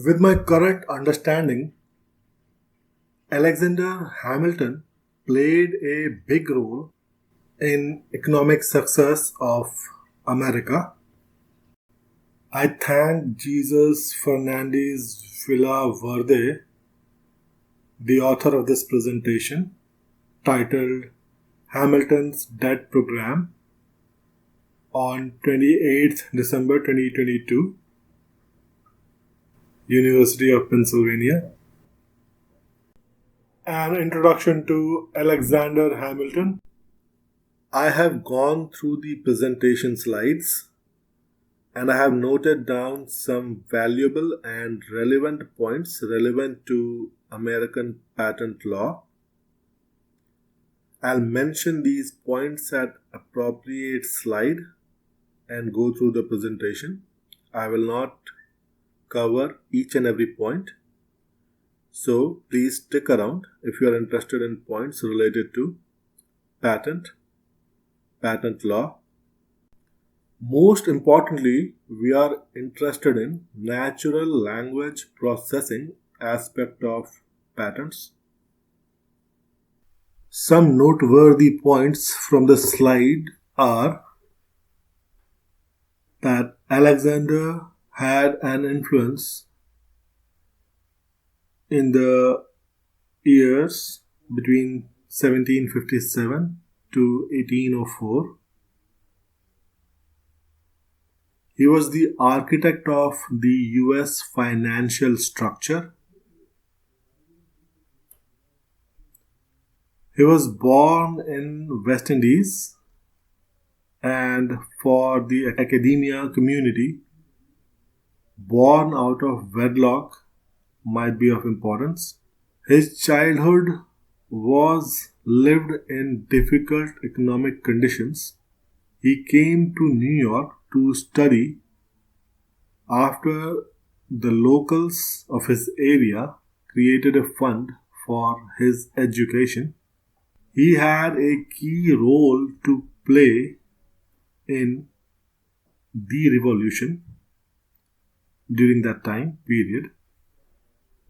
With my correct understanding, Alexander Hamilton played a big role in economic success of America. I thank Jesus Fernandez Villaverde, the author of this presentation, titled Hamilton's Debt Program, on 28th December 2022, University of Pennsylvania. An introduction to Alexander Hamilton. I have gone through the presentation slides and I have noted down some valuable and relevant points relevant to American patent law. I'll mention these points at appropriate slide and go through the presentation. I will not cover each and every point. So please stick around if you are interested in points related to patent law. Most importantly, we are interested in natural language processing aspect of patents. Some noteworthy points from the slide are that Alexander had an influence in the years between 1757 to 1804. He was the architect of the US financial structure. He was born in West Indies, and for the academia community, born out of wedlock might be of importance. His childhood was lived in difficult economic conditions. He came to New York to study after the locals of his area created a fund for his education. He had a key role to play in the revolution during that time period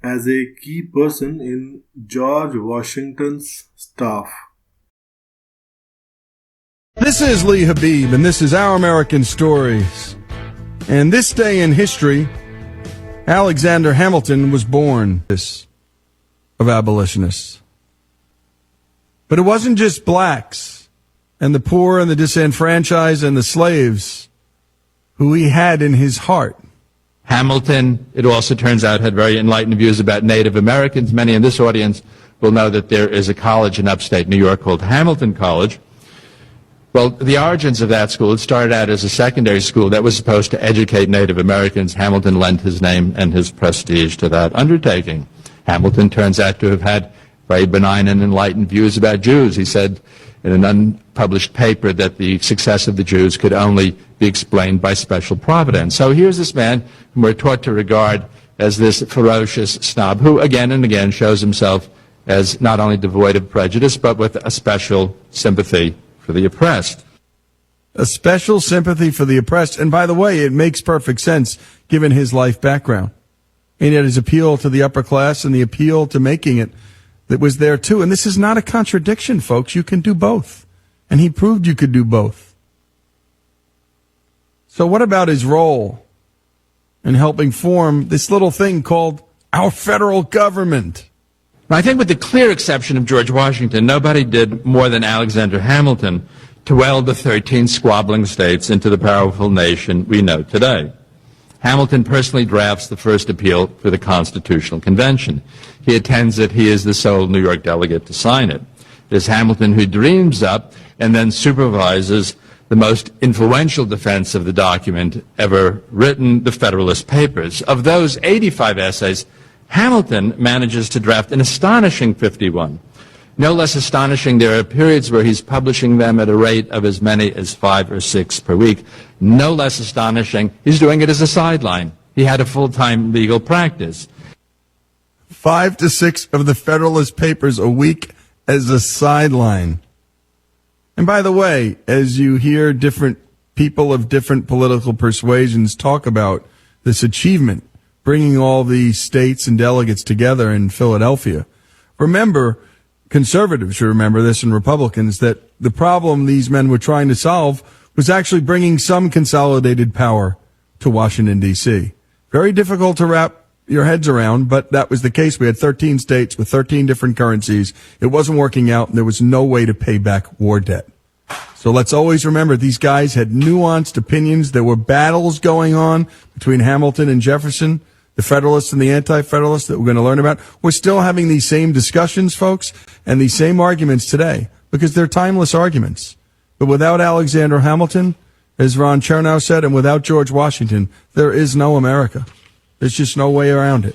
as a key person in George Washington's staff. This is Lee Habib, and this is Our American Stories. And this day in history, Alexander Hamilton was born of abolitionists. But it wasn't just blacks and the poor and the disenfranchised and the slaves who he had in his heart. Hamilton, it also turns out, had very enlightened views about Native Americans. Many in this audience will know that there is a college in upstate New York called Hamilton College. Well, the origins of that school, it started out as a secondary school that was supposed to educate Native Americans. Hamilton lent his name and his prestige to that undertaking. Hamilton turns out to have had very benign and enlightened views about Jews. He said in an unpublished paper that the success of the Jews could only be explained by special providence. So here's this man whom we're taught to regard as this ferocious snob who again and again shows himself as not only devoid of prejudice but with a special sympathy for the oppressed. A special sympathy for the oppressed. And by the way, it makes perfect sense given his life background. And yet his appeal to the upper class and the appeal to making it that was there too. And this is not a contradiction, folks. You can do both. And he proved you could do both. So what about his role in helping form this little thing called our federal government? I think with the clear exception of George Washington, nobody did more than Alexander Hamilton to weld the 13 squabbling states into the powerful nation we know today. Hamilton personally drafts the first appeal for the Constitutional Convention. He attends it. He is the sole New York delegate to sign it. It is Hamilton who dreams up and then supervises the most influential defense of the document ever written, the Federalist Papers. Of those 85 essays, Hamilton manages to draft an astonishing 51. No less astonishing, there are periods where he's publishing them at a rate of as many as 5 or 6 per week. No less astonishing, he's doing it as a sideline. He had a full-time legal practice. 5 to 6 of the Federalist Papers a week as a sideline. And by the way, as you hear different people of different political persuasions talk about this achievement, bringing all the states and delegates together in Philadelphia. Remember, conservatives should remember this, and Republicans, that the problem these men were trying to solve was actually bringing some consolidated power to Washington, D.C. Very difficult to wrap your heads around, but that was the case. We had 13 states with 13 different currencies. It wasn't working out, and there was no way to pay back war debt. So let's always remember these guys had nuanced opinions. There were battles going on between Hamilton and Jefferson, the Federalists and the Anti-Federalists that we're going to learn about. We're still having these same discussions, folks, and these same arguments today because they're timeless arguments. But without Alexander Hamilton, as Ron Chernow said, and without George Washington, there is no America. There's just no way around it.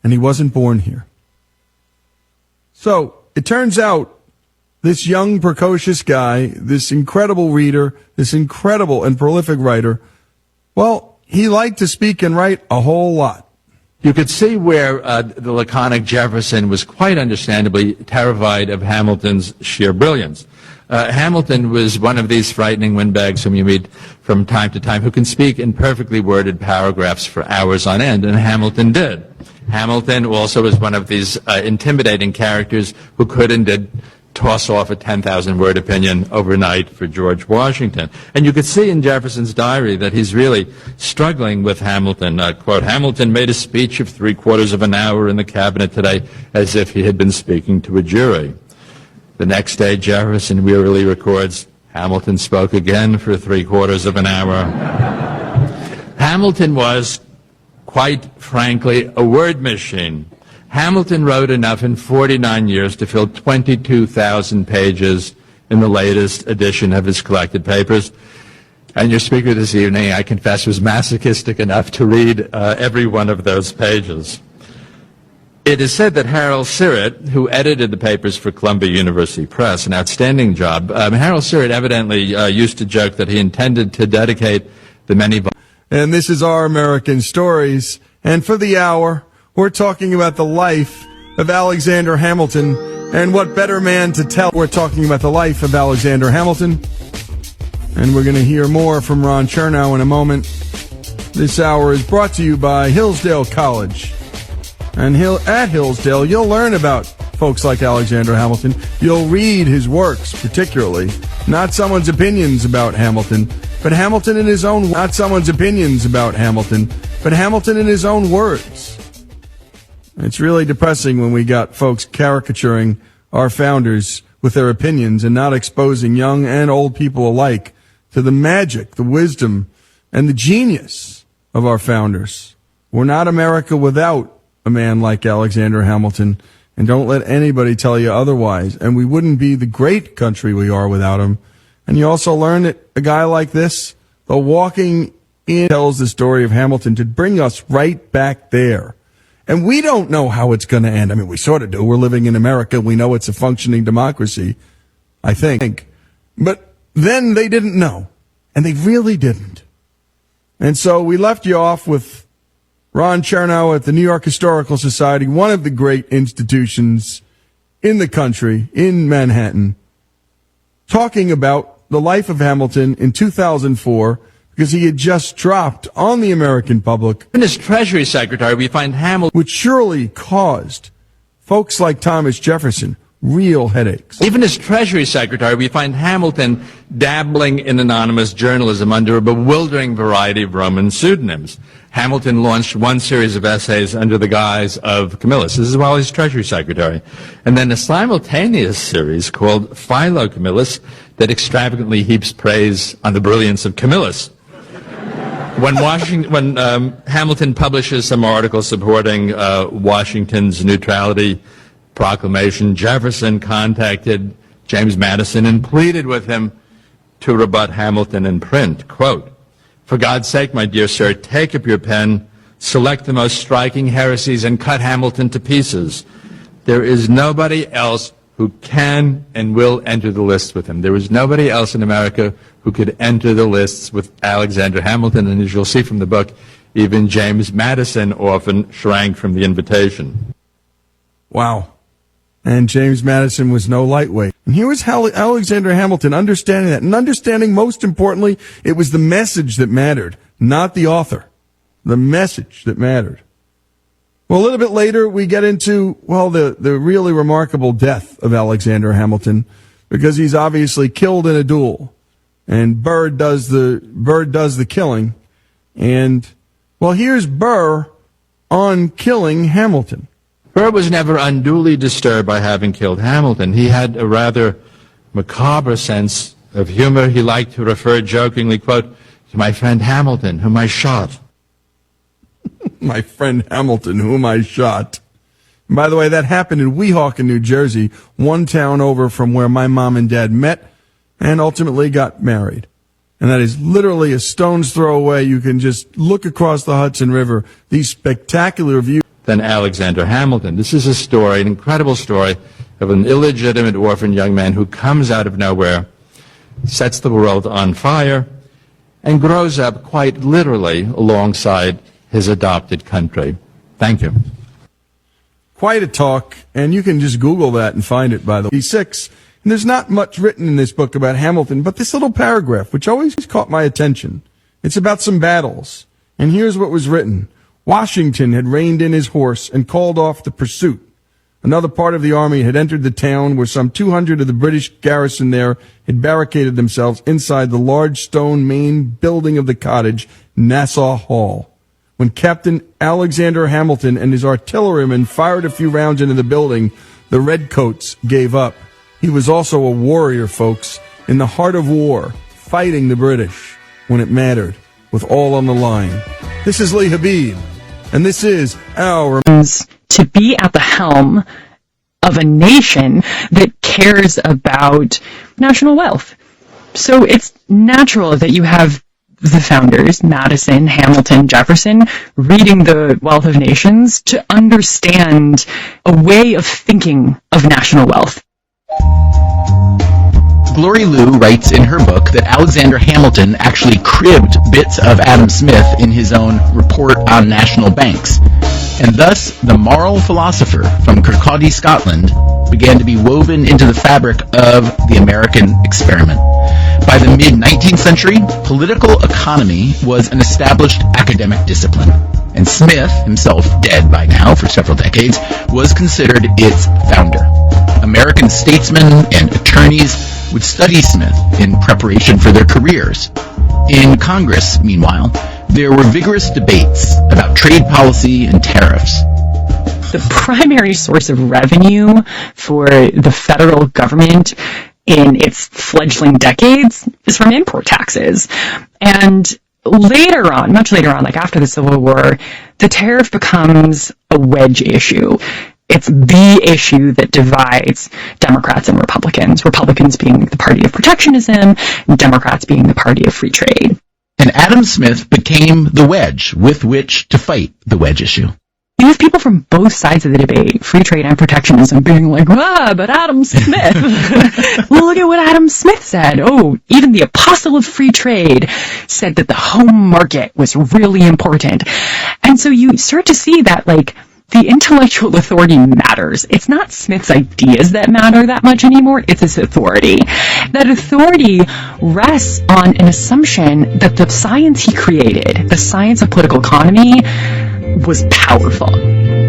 And he wasn't born here. So it turns out this young, precocious guy, this incredible reader, this incredible and prolific writer, well, he liked to speak and write a whole lot. You could see where the laconic Jefferson was quite understandably terrified of Hamilton's sheer brilliance. Hamilton was one of these frightening windbags whom you meet from time to time who can speak in perfectly worded paragraphs for hours on end, and Hamilton did. Hamilton also was one of these intimidating characters who could and did toss off a 10,000-word opinion overnight for George Washington. And you could see in Jefferson's diary that he's really struggling with Hamilton. Quote, Hamilton made a speech of 3/4 of an hour in the cabinet today as if he had been speaking to a jury. The next day, Jefferson wearily records, Hamilton spoke again for 3/4 of an hour. Hamilton was, quite frankly, a word machine. Hamilton wrote enough in 49 years to fill 22,000 pages in the latest edition of his collected papers. And your speaker this evening, I confess, was masochistic enough to read every one of those pages. It is said that Harold Sirrett, who edited the papers for Columbia University Press, an outstanding job, Harold Sirrett evidently used to joke that he intended to dedicate the many... And this is Our American Stories. And for the hour, we're talking about the life of Alexander Hamilton. And what better man to tell? We're talking about the life of Alexander Hamilton. And we're going to hear more from Ron Chernow in a moment. This hour is brought to you by Hillsdale College. And at Hillsdale, you'll learn about folks like Alexander Hamilton. You'll read his works, particularly. Not someone's opinions about Hamilton, but Hamilton in his own... Not someone's opinions about Hamilton, but Hamilton in his own words. It's really depressing when we got folks caricaturing our founders with their opinions and not exposing young and old people alike to the magic, the wisdom, and the genius of our founders. We're not America without a man like Alexander Hamilton, and don't let anybody tell you otherwise. And we wouldn't be the great country we are without him. And you also learn that a guy like this, the walking in, tells the story of Hamilton to bring us right back there. And we don't know how it's going to end. I mean, we sort of do. We're living in America. We know it's a functioning democracy, I think. But then they didn't know. And they really didn't. And so we left you off with Ron Chernow at the New York Historical Society, one of the great institutions in the country, in Manhattan, talking about the life of Hamilton in 2004, because he had just dropped on the American public. In his Treasury Secretary, we find Hamilton, which surely caused folks like Thomas Jefferson real headaches. Even as Treasury Secretary, we find Hamilton dabbling in anonymous journalism under a bewildering variety of Roman pseudonyms. Hamilton launched one series of essays under the guise of Camillus. This is while he's Treasury Secretary. And then a simultaneous series called Philo Camillus that extravagantly heaps praise on the brilliance of Camillus. When Hamilton publishes some article supporting Washington's neutrality proclamation, Jefferson contacted James Madison and pleaded with him to rebut Hamilton in print. Quote, "For God's sake, my dear sir, take up your pen, select the most striking heresies, and cut Hamilton to pieces. There is nobody else who can and will enter the lists with him." There was nobody else in America who could enter the lists with Alexander Hamilton, and as you'll see from the book, even James Madison often shrank from the invitation. Wow. And James Madison was no lightweight. And here was Alexander Hamilton understanding that, and understanding, most importantly, it was the message that mattered, not the author. the message that mattered. Well, a little bit later, we get into, well, the really remarkable death of Alexander Hamilton, because he's obviously killed in a duel, and Burr does the killing. And, well, here's Burr on killing Hamilton. Burr was never unduly disturbed by having killed Hamilton. He had a rather macabre sense of humor. He liked to refer jokingly, quote, to my friend Hamilton, whom I shot. My friend Hamilton, whom I shot. And by the way, that happened in Weehawken, New Jersey, one town over from where my mom and dad met and ultimately got married. And that is literally a stone's throw away. You can just look across the Hudson River, these spectacular views. Than Alexander Hamilton. This is a story, an incredible story, of an illegitimate orphan young man who comes out of nowhere, sets the world on fire, and grows up quite literally alongside his adopted country. Thank you. Quite a talk, and you can just Google that and find it, by the way. 6. And there's not much written in this book about Hamilton, but this little paragraph, which always caught my attention. It's about some battles. And here's what was written. Washington had reined in his horse and called off the pursuit. Another part of the army had entered the town, where some 200 of the British garrison there had barricaded themselves inside the large stone main building of the cottage, Nassau Hall. When Captain Alexander Hamilton and his artillerymen fired a few rounds into the building, the redcoats gave up. He was also a warrior, folks, in the heart of war, fighting the British when it mattered, with all on the line. This is Lee Habib, and this is our... To be at the helm of a nation that cares about national wealth. So it's natural that you have the founders, Madison, Hamilton, Jefferson, reading The Wealth of Nations to understand a way of thinking of national wealth. Glory Liu writes in her book that Alexander Hamilton actually cribbed bits of Adam Smith in his own Report on National Banks, and thus the moral philosopher from Kirkcaldy, Scotland, began to be woven into the fabric of the American experiment. By the mid-19th century, political economy was an established academic discipline, and Smith, himself dead by now for several decades, was considered its founder. American statesmen and attorneys would study Smith in preparation for their careers. In Congress, meanwhile, there were vigorous debates about trade policy and tariffs. The primary source of revenue for the federal government in its fledgling decades is from import taxes. And later on, much later on, like after the Civil War, the tariff becomes a wedge issue. It's the issue that divides Democrats and Republicans, Republicans being the party of protectionism, Democrats being the party of free trade. And Adam Smith became the wedge with which to fight the wedge issue. You have people from both sides of the debate, free trade and protectionism, being like, but Adam Smith. Well, look at what Adam Smith said. Oh, even the apostle of free trade said that the home market was really important. And so you start to see that, like, the intellectual authority matters. It's not Smith's ideas that matter that much anymore, it's his authority. That authority rests on an assumption that the science he created, the science of political economy, was powerful.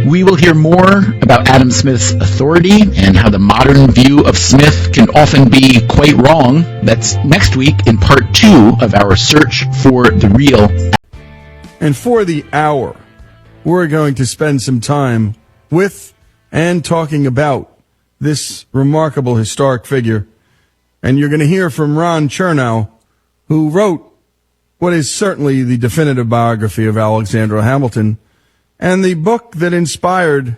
We will hear more about Adam Smith's authority and how the modern view of Smith can often be quite wrong. That's next week in part 2 of our search for the real. And for the hour, we're going to spend some time with and talking about this remarkable historic figure. And you're going to hear from Ron Chernow, who wrote what is certainly the definitive biography of Alexander Hamilton, and the book that inspired,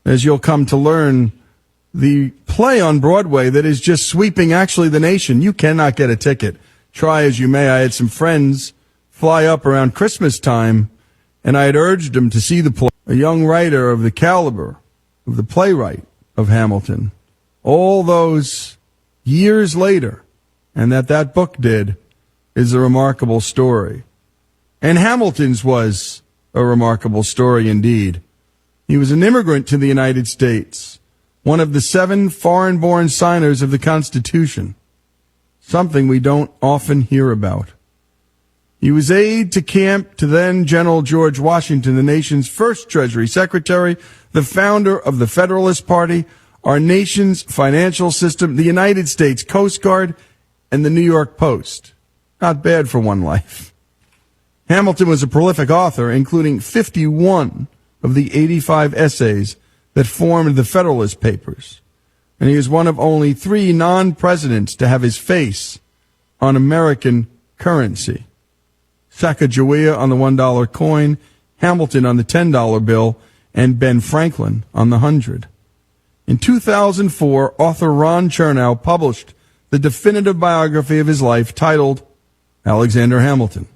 as you'll come to learn, the play on Broadway that is just sweeping actually the nation. You cannot get a ticket. Try as you may. I had some friends fly up around Christmas time, and I had urged them to see the play. A young writer of the caliber of the playwright of Hamilton, all those years later, and that book did, is a remarkable story. And Hamilton's was a remarkable story indeed. He was an immigrant to the United States, one of the 7 foreign-born signers of the Constitution, something we don't often hear about. He was aide de camp to then General George Washington, the nation's first Treasury Secretary, the founder of the Federalist Party, our nation's financial system, the United States Coast Guard, and the New York Post. Not bad for one life. Hamilton was a prolific author, including 51 of the 85 essays that formed the Federalist Papers. And he is one of only 3 non-presidents to have his face on American currency. Sacagawea on the $1 coin, Hamilton on the $10 bill, and Ben Franklin on the 100. In 2004, author Ron Chernow published the definitive biography of his life titled Alexander Hamilton.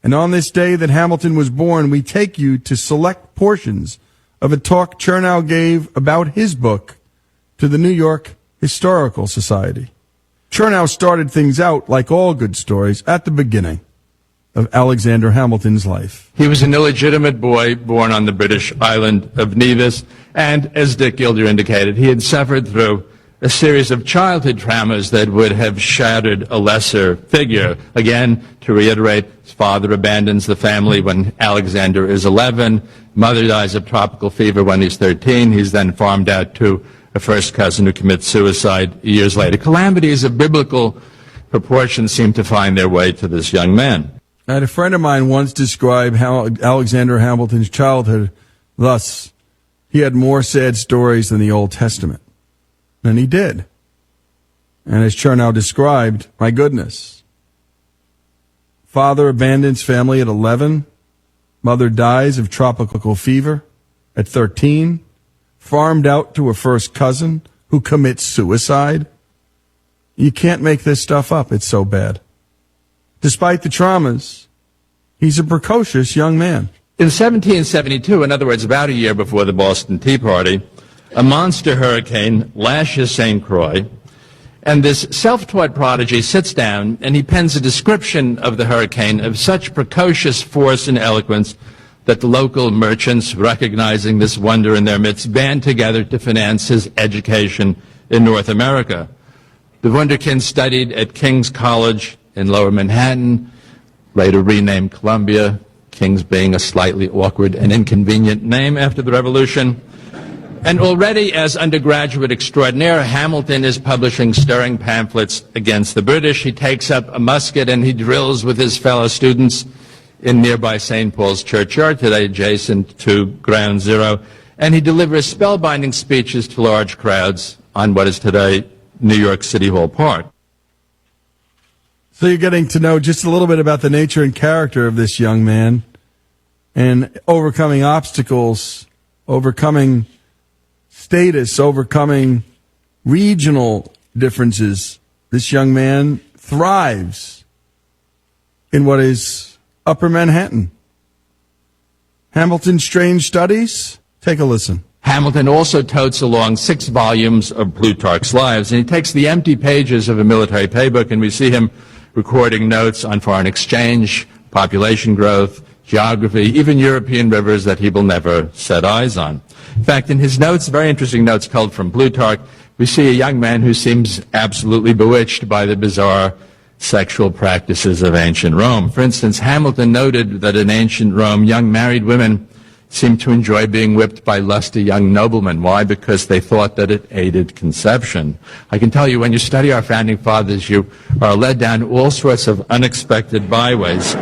And on this day that Hamilton was born, we take you to select portions of a talk Chernow gave about his book to the New York Historical Society. Chernow started things out, like all good stories, at the beginning of Alexander Hamilton's life. He was an illegitimate boy born on the British island of Nevis, and as Dick Gilder indicated, he had suffered through a series of childhood traumas that would have shattered a lesser figure. Again, to reiterate, his father abandons the family when Alexander is 11. Mother dies of tropical fever when he's 13. He's then farmed out to a first cousin who commits suicide years later. Calamities of biblical proportions seem to find their way to this young man. I had a friend of mine once describe how Alexander Hamilton's childhood thus: he had more sad stories than the Old Testament. And he did. And as Chernow described, my goodness. Father abandons family at 11. Mother dies of tropical fever at 13. Farmed out to a first cousin who commits suicide. You can't make this stuff up. It's so bad. Despite the traumas, he's a precocious young man. In 1772, in other words, about a year before the Boston Tea Party, a monster hurricane lashes St. Croix, and this self-taught prodigy sits down and he pens a description of the hurricane of such precocious force and eloquence that the local merchants, recognizing this wonder in their midst, band together to finance his education in North America. The wunderkind studied at King's College in Lower Manhattan, later renamed Columbia, King's being a slightly awkward and inconvenient name after the Revolution. And already as undergraduate extraordinaire, Hamilton is publishing stirring pamphlets against the British. He takes up a musket and he drills with his fellow students in nearby St. Paul's Churchyard, today adjacent to Ground Zero. And he delivers spellbinding speeches to large crowds on what is today New York City Hall Park. So you're getting to know just a little bit about the nature and character of this young man and overcoming obstacles, overcoming status, overcoming regional differences. This young man thrives in what is Upper Manhattan. Hamilton's Strange Studies? Take a listen. Hamilton also totes along 6 volumes of Plutarch's Lives, and he takes the empty pages of a military playbook, and we see him recording notes on foreign exchange, population growth, geography, even European rivers that he will never set eyes on. In fact, in his notes, very interesting notes culled from Plutarch, we see a young man who seems absolutely bewitched by the bizarre sexual practices of ancient Rome. For instance, Hamilton noted that in ancient Rome, young married women seemed to enjoy being whipped by lusty young noblemen. Why? Because they thought that it aided conception. I can tell you, when you study our founding fathers, you are led down all sorts of unexpected byways.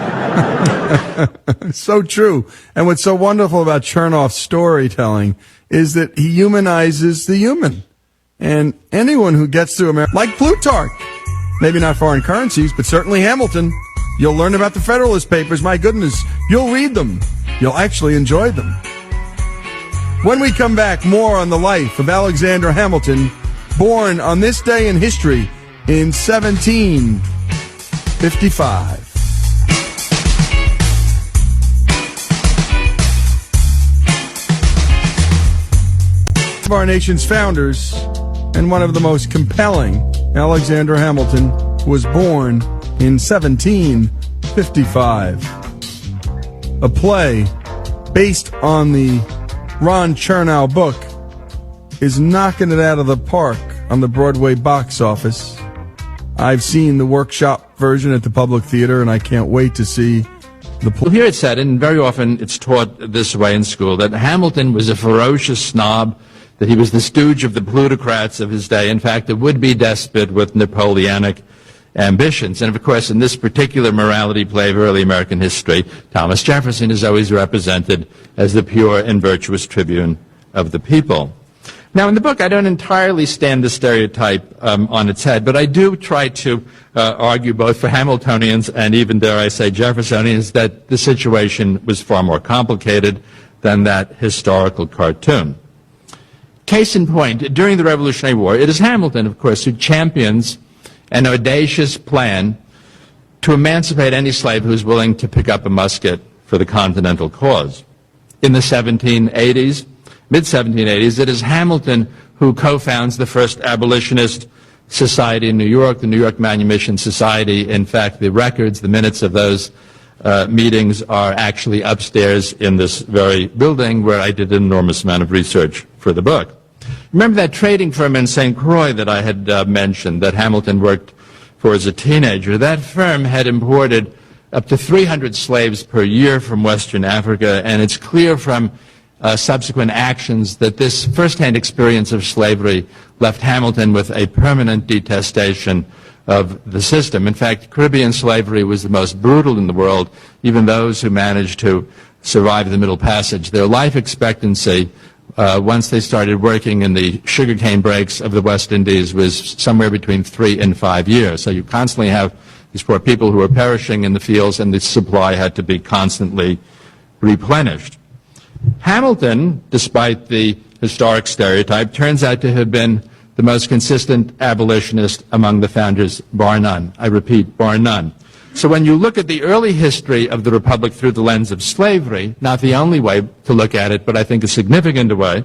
So true. And what's so wonderful about Chernow's storytelling is that he humanizes the human. And anyone who gets through America, like Plutarch, maybe not foreign currencies, but certainly Hamilton, you'll learn about the Federalist Papers. My goodness, you'll read them. You'll actually enjoy them. When we come back, more on the life of Alexander Hamilton, born on this day in history in 1755. Of our nation's founders, and one of the most compelling, Alexander Hamilton, was born in 1755. A play based on the Ron Chernow book is knocking it out of the park on the Broadway box office. I've seen the workshop version at the Public Theater, and I can't wait to see the Well, here it's said, and very often it's taught this way in school, that Hamilton was a ferocious snob, that he was the stooge of the plutocrats of his day, in fact, a would-be despot with Napoleonic ambitions. And, of course, in this particular morality play of early American history, Thomas Jefferson is always represented as the pure and virtuous tribune of the people. Now, in the book, I don't entirely stand the stereotype on its head, but I do try to argue both for Hamiltonians and even, dare I say, Jeffersonians that the situation was far more complicated than that historical cartoon. Case in point, during the Revolutionary War, it is Hamilton, of course, who champions an audacious plan to emancipate any slave who is willing to pick up a musket for the Continental cause. In the 1780s, mid-1780s, it is Hamilton who co-founds the first abolitionist society in New York, the New York Manumission Society. In fact, the records, the minutes of those meetings are actually upstairs in this very building where I did an enormous amount of research for the book. Remember that trading firm in St. Croix that I had mentioned that Hamilton worked for as a teenager? That firm had imported up to 300 slaves per year from Western Africa, and it's clear from subsequent actions that this first-hand experience of slavery left Hamilton with a permanent detestation of the system. In fact, Caribbean slavery was the most brutal in the world. Even those who managed to survive the Middle Passage, their life expectancy once they started working in the sugarcane breaks of the West Indies was somewhere between 3 and 5 years. So you constantly have these poor people who are perishing in the fields, and the supply had to be constantly replenished. Hamilton, despite the historic stereotype, turns out to have been the most consistent abolitionist among the founders, bar none. I repeat, bar none. So when you look at the early history of the Republic through the lens of slavery, not the only way to look at it, but I think a significant way,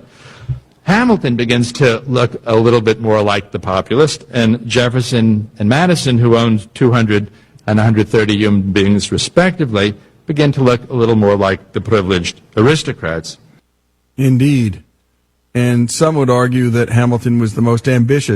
Hamilton begins to look a little bit more like the populist, and Jefferson and Madison, who owned 200 and 130 human beings respectively, begin to look a little more like the privileged aristocrats. Indeed. And some would argue that Hamilton was the most ambitious